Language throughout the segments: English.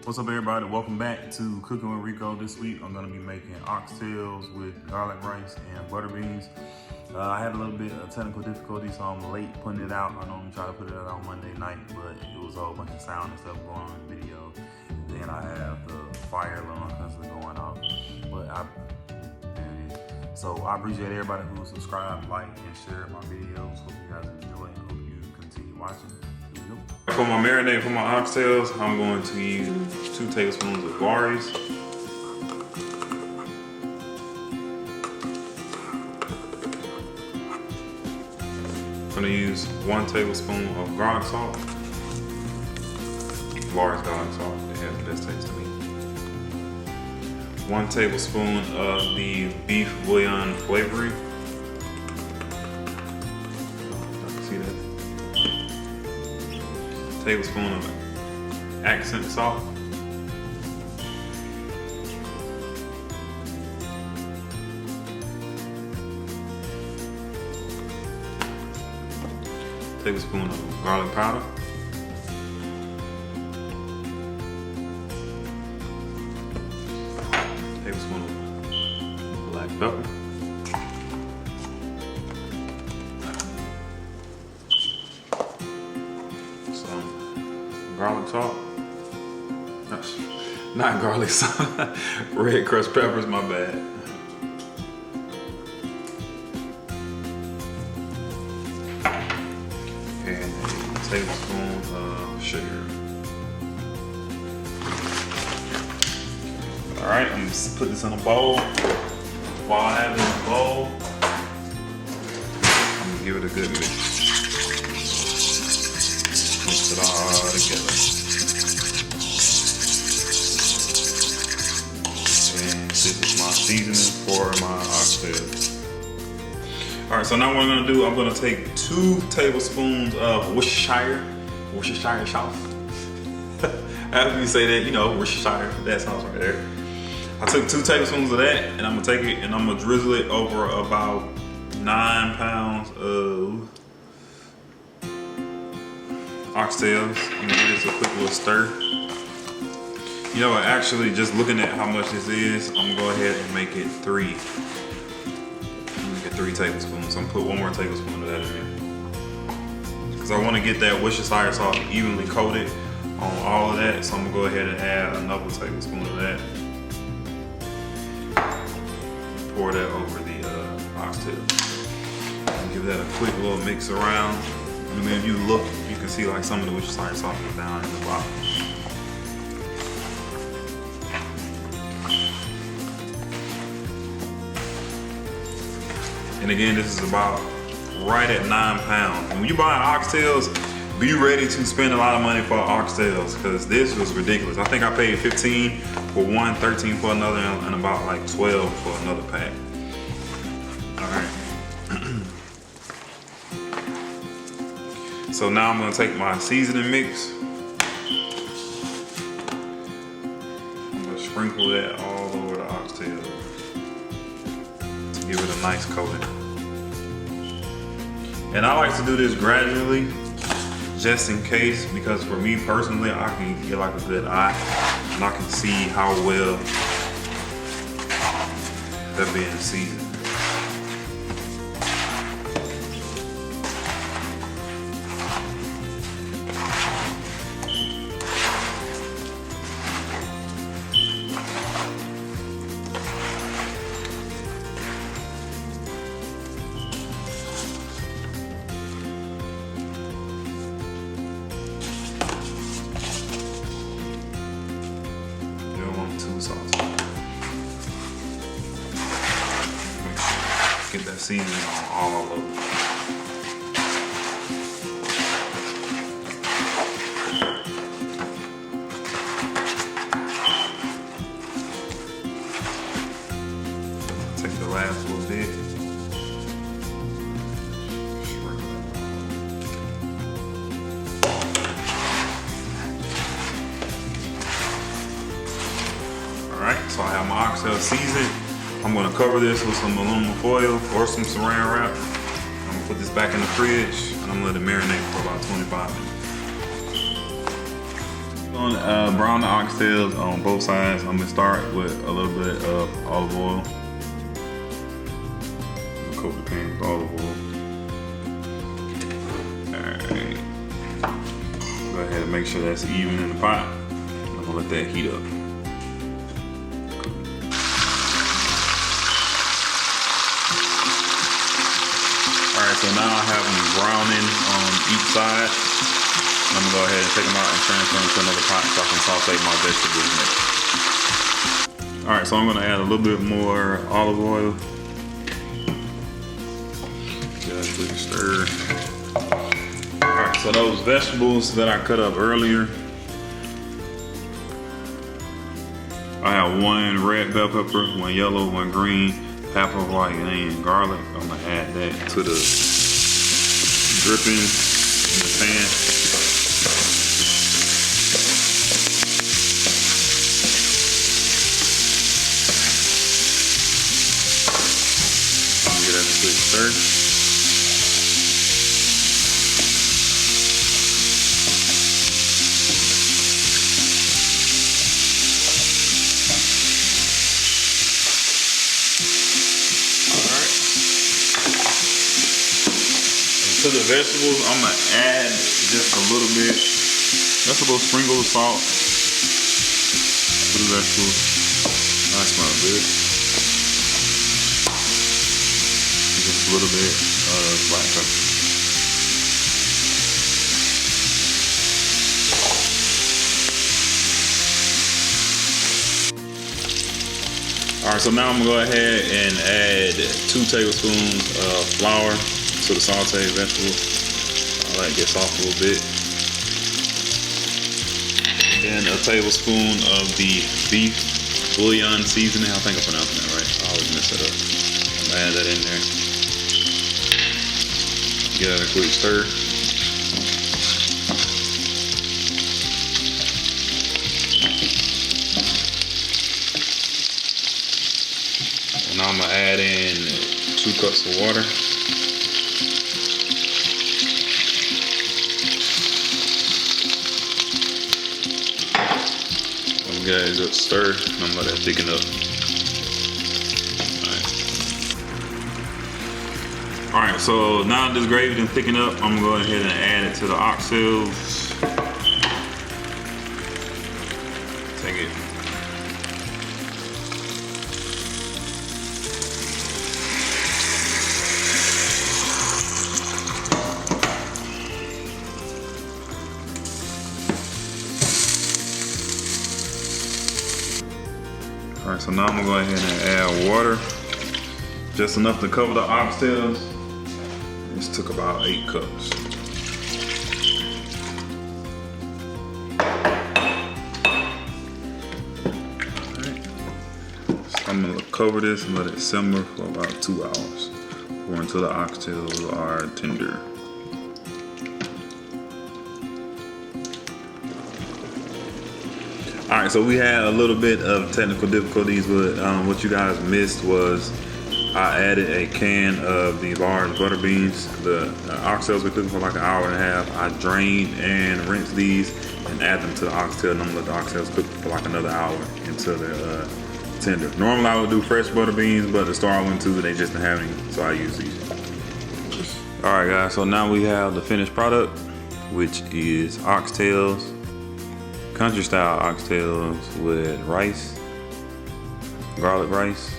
What's up, everybody? Welcome back to Cooking with Rico. This week I'm going to be making oxtails with garlic rice and butter beans. I had a little bit of technical difficulty, so I'm late putting it out. I normally try to put it out on Monday night, but it was a whole bunch of sound and stuff going on in the video. And then I have the fire alarm constantly going off. But there it is. So I appreciate everybody who subscribed, like, and shared my videos. Hope you guys enjoy and hope you continue watching. For my marinade for my oxtails, I'm going to use 2 tablespoons of Lawrys. I'm going to use 1 tablespoon of garlic salt. Lawrys garlic salt, it has the best taste to me. 1 tablespoon of the beef bouillon flavoring. See that? Tablespoon of accent salt. Tablespoon of garlic powder. Tablespoon of black pepper. Garlic salt, not garlic salt, red crushed peppers, my bad. And a tablespoon of sugar. All right, I'm just put this in a bowl. While I have it in a bowl, I'm gonna give it a good mix. Mix it all together. And this is my seasoning for my oxtails. Alright, so now what I'm gonna do, I'm gonna take 2 tablespoons of Worcestershire sauce. After you say that, you know, Worcestershire, that sauce right there. I took 2 tablespoons of that, and I'm gonna take it and I'm gonna drizzle it over about 9 pounds of oxtails. I'm gonna give this a quick little stir. You know what, actually just looking at how much this is, I'm gonna go ahead and make it 3. Make it 3 tablespoons. I'm gonna put 1 more tablespoon of that in there. Because I wanna get that Worcestershire sauce evenly coated on all of that, so I'm gonna go ahead and add another tablespoon of that. Pour that over the oxtail. And give that a quick little mix around. And then if you look, you can see like some of the Worcestershire sauce is down in the bottom. And again, this is about right at 9 pounds. And when you buy oxtails, be ready to spend a lot of money for oxtails, because this was ridiculous. I think I paid 15 for one, 13 for another, and about like 12 for another pack. All right. So now I'm gonna take my seasoning mix. I'm gonna sprinkle that all over the oxtail to give it a nice coating. And I like to do this gradually, just in case, because for me personally, I can get like a good eye and I can see how well they're being seasoned. Too salty. Get that seasoning on all over. Take the last little bit. So I have my oxtail seasoned. I'm gonna cover this with some aluminum foil or some saran wrap. I'm gonna put this back in the fridge and I'm gonna let it marinate for about 25 minutes. On brown the oxtails on both sides. I'm gonna start with a little bit of olive oil. Coat the pan with olive oil. Alright. Go ahead and make sure that's even in the pot. I'm gonna let that heat up. Alright, so now I have them browning on each side. I'm gonna go ahead and take them out and transfer them to another pot so I can saute my vegetables next. Alright, so I'm gonna add a little bit more olive oil. Give that a quick stir. Alright, so those vegetables that I cut up earlier, I have one red bell pepper, one yellow, one green, half of white and garlic. I'm gonna add that to the dripping in the pan. Give that a quick stir. To the vegetables, I'm gonna add just a little bit, just a little sprinkle of salt to the vegetables. That smells good. Just a little bit of black pepper. All right, so now I'm gonna go ahead and add 2 tablespoons of flour to the sauteed vegetables. I'll let it get soft a little bit. And then a tablespoon of the beef bouillon seasoning. I think I'm pronouncing that right. I always mess it up. I'm gonna add that in there. Give that a quick stir. And now I'm gonna add in 2 cups of water. Give it a good stir, and I'm gonna let that thicken up. Alright, so now this gravy done thicken up, I'm gonna go ahead and add it to the oxtails. Take it. Alright, so now I'm gonna go ahead and add water. Just enough to cover the oxtails. This took about 8 cups. Alright. So I'm gonna cover this and let it simmer for about 2 hours or until the oxtails are tender. Alright, so we had a little bit of technical difficulties, but what you guys missed was I added a can of the Lawrys butter beans. The oxtails were cooking for like an hour and a half. I drained and rinsed these and add them to the oxtail, and I'm gonna let the oxtails cook for like another hour until they're tender. Normally I would do fresh butter beans, but the store I went to, they just didn't have any, so I use these. Alright guys, so now we have the finished product, which is oxtails. Country style oxtails with rice, garlic rice.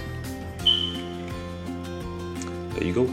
There you go.